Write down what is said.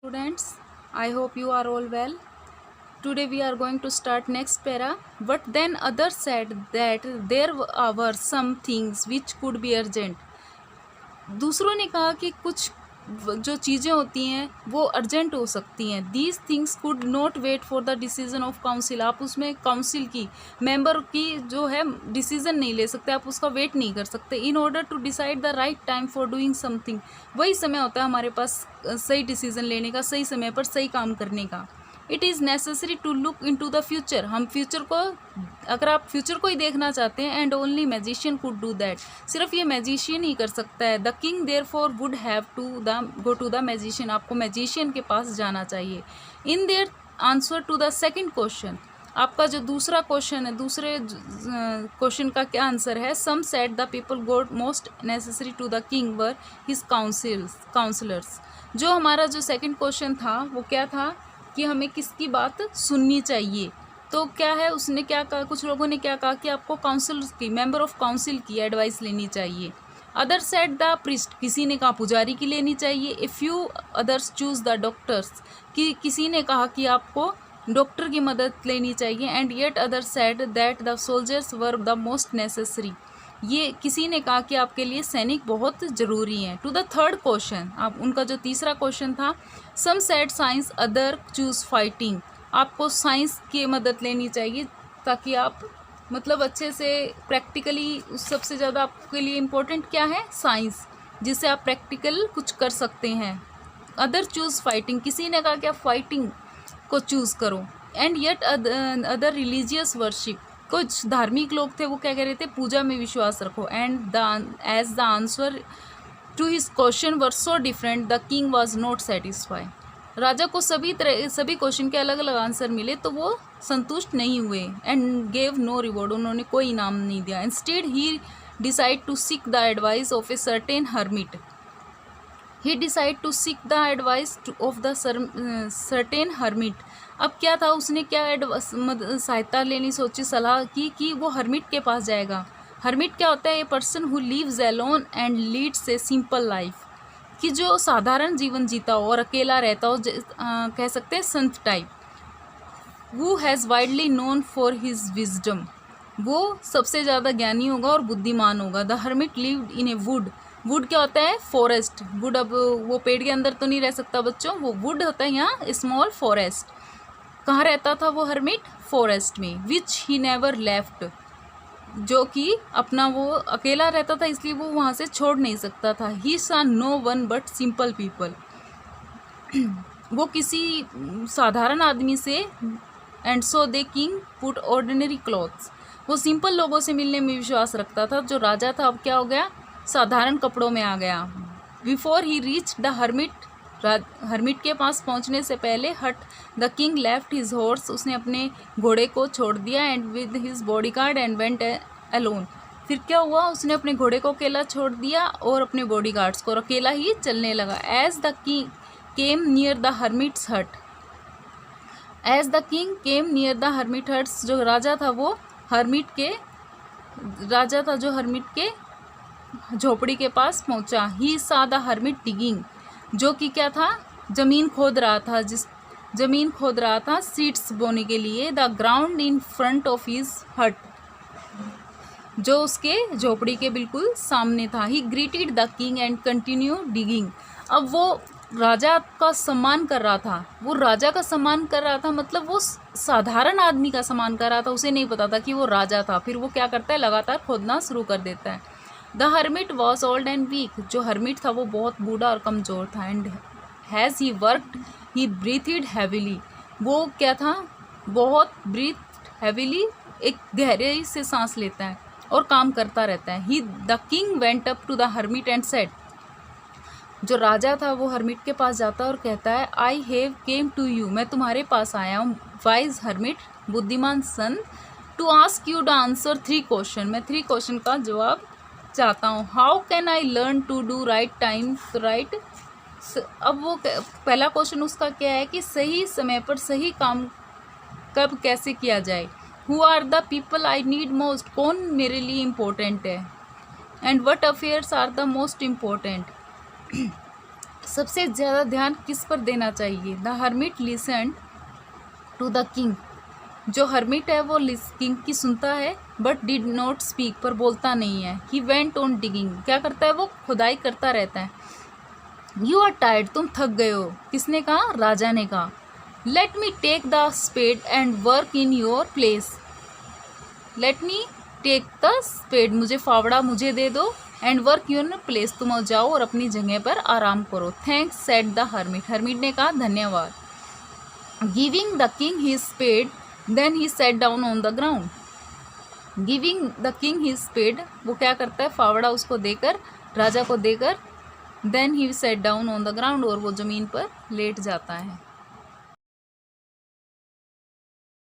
Students, I hope you are all well. Today we are going to start next para. But then others said that there were some things which could be urgent. दूसरों ने कहा कि कुछ जो चीज़ें होती हैं वो अर्जेंट हो सकती हैं. These things could not wait for the decision of council. आप उसमें काउंसिल की मेंबर की जो है डिसीजन नहीं ले सकते, आप उसका वेट नहीं कर सकते. In order to decide the right time for doing something. वही समय होता है हमारे पास सही डिसीजन लेने का, सही समय पर सही काम करने का. It is necessary to look into the future. हम फ्यूचर को, अगर आप फ्यूचर को ही देखना चाहते हैं, and only magician could do that. सिर्फ ये मैजिशियन ही कर सकता है. The king therefore would have to go to the magician. आपको मैजिशियन के पास जाना चाहिए. In their answer to the second question, आपका जो दूसरा क्वेश्चन है, दूसरे क्वेश्चन का क्या आंसर है. Some said the people god most necessary to the king were his councillors. जो हमारा जो सेकेंड क्वेश्चन था वो क्या था कि हमें किसकी बात सुननी चाहिए. तो क्या है, उसने क्या कहा, कुछ लोगों ने क्या कहा कि आपको काउंसिलर्स की, मेंबर ऑफ काउंसिल की एडवाइस लेनी चाहिए. अदर सेड द प्रिस्ट, किसी ने कहा पुजारी की लेनी चाहिए. A few others choose the doctors, कि किसी ने कहा कि आपको डॉक्टर की मदद लेनी चाहिए. And yet other said that the soldiers were the most necessary. ये किसी ने कहा कि आपके लिए सैनिक बहुत ज़रूरी हैं. टू द थर्ड क्वेश्चन, आप उनका जो तीसरा क्वेश्चन था, some said science other chose fighting. आपको साइंस की मदद लेनी चाहिए ताकि आप मतलब अच्छे से प्रैक्टिकली, सबसे ज़्यादा आपके लिए इम्पोर्टेंट क्या है, साइंस, जिससे आप प्रैक्टिकल कुछ कर सकते हैं. अदर चूज़ फाइटिंग, किसी ने कहा कि आप फाइटिंग को चूज़ करो. And yet other religious worship, कुछ धार्मिक लोग थे वो क्या कह रहे थे, पूजा में विश्वास रखो. And as the answer to his question were so different the king was not satisfy. राजा को सभी क्वेश्चन के अलग अलग आंसर मिले तो वो संतुष्ट नहीं हुए. एंड गेव नो रिवॉर्ड, उन्होंने कोई इनाम नहीं दिया. Instead he decide to seek the advice of a certain hermit. He decide to seek the advice of the certain hermit. अब क्या था, उसने क्या सहायता लेनी सोची, सलाह की कि वो हर्मिट के पास जाएगा. हर्मिट क्या होता है, a person who lives alone and leads a simple life, कि जो साधारण जीवन जीता हो और अकेला रहता हो, कह सकते हैं संत type. Who has widely known for his wisdom, वो सबसे ज़्यादा ज्ञानी होगा और बुद्धिमान होगा. The hermit lived in A would. Would क्या होता है, फॉरेस्ट. वुड, अब वो पेड़ के अंदर तो नहीं रह सकता बच्चों, वो वुड होता है यहाँ स्मॉल फॉरेस्ट. कहाँ रहता था वो हर्मिट, फॉरेस्ट में. विच ही नेवर लेफ्ट, जो कि अपना वो अकेला रहता था इसलिए वो वहाँ से छोड़ नहीं सकता था. He saw no one but simple people, वो किसी साधारण आदमी से. And so the king put ordinary clothes, वो सिंपल लोगों से मिलने में विश्वास रखता था. जो राजा था अब क्या हो गया, साधारण कपड़ों में आ गया. Before he reach the hermit, hermit के पास पहुंचने से पहले, हट the king left his horse, उसने अपने घोड़े को छोड़ दिया. And with his body guard and went alone. फिर क्या हुआ, उसने अपने घोड़े को अकेला छोड़ दिया और अपने बॉडी गार्ड्स को अकेला ही चलने लगा. As the king came near the hermit's hut, as the king came near the hermit huts, जो राजा था वो हर्मिट के झोपड़ी के पास पहुंचा. ही सा द हर्मिट डिगिंग, जो कि क्या था, जमीन खोद रहा था सीड्स बोने के लिए. The ground in front of his हट, जो उसके झोपड़ी के बिल्कुल सामने था. ही greeted the king and continue digging. अब वो राजा का सम्मान कर रहा था, मतलब वो साधारण आदमी का सम्मान कर रहा था. उसे नहीं पता था कि वो राजा था. फिर वो क्या करता है, लगातार खोदना शुरू कर देता है. The hermit was old and weak, जो हर्मिट था वो बहुत बूढ़ा और कमज़ोर था. And as he worked he breathed heavily, वो क्या था, बहुत ब्रीथ हैविली, एक गहराई से सांस लेता है और काम करता रहता है. He the king went up to the hermit and said, जो राजा था वो हर्मिट के पास जाता है और कहता है, I have came to you, मैं तुम्हारे पास आया हूँ, वाइज हर्मिट, बुद्धिमान सन, to ask you the answer 3 question, मैं 3 क्वेश्चन का जवाब चाहता हूँ. How can I learn to do right time right. अब वो पहला क्वेश्चन उसका क्या है कि सही समय पर सही काम कब कैसे किया जाए. Who are the people I need most, कौन मेरे लिए इम्पोर्टेंट है. And what affairs are the most important. सबसे ज़्यादा ध्यान किस पर देना चाहिए? The hermit listen to the king. जो हर्मिट है वो किंग की सुनता है बट डिड नॉट स्पीक, पर बोलता नहीं है। ही वेंट ऑन डिगिंग, क्या करता है वो? खुदाई करता रहता है। यू आर टायर्ड, तुम थक गए हो। किसने कहा? राजा ने कहा। Let me take the spade and work in your place. Let me take the spade, मुझे फावड़ा मुझे दे दो, and work in your place, तुम जाओ और अपनी जगह पर आराम करो। Thanks said the hermit, hermit ने कहा धन्यवाद। Giving the king his spade then he set down on the ground. Giving the king his spade, वो क्या करता है? फावड़ा उसको देकर, राजा को देकर, then he set down on the ground, और वो ज़मीन पर लेट जाता है।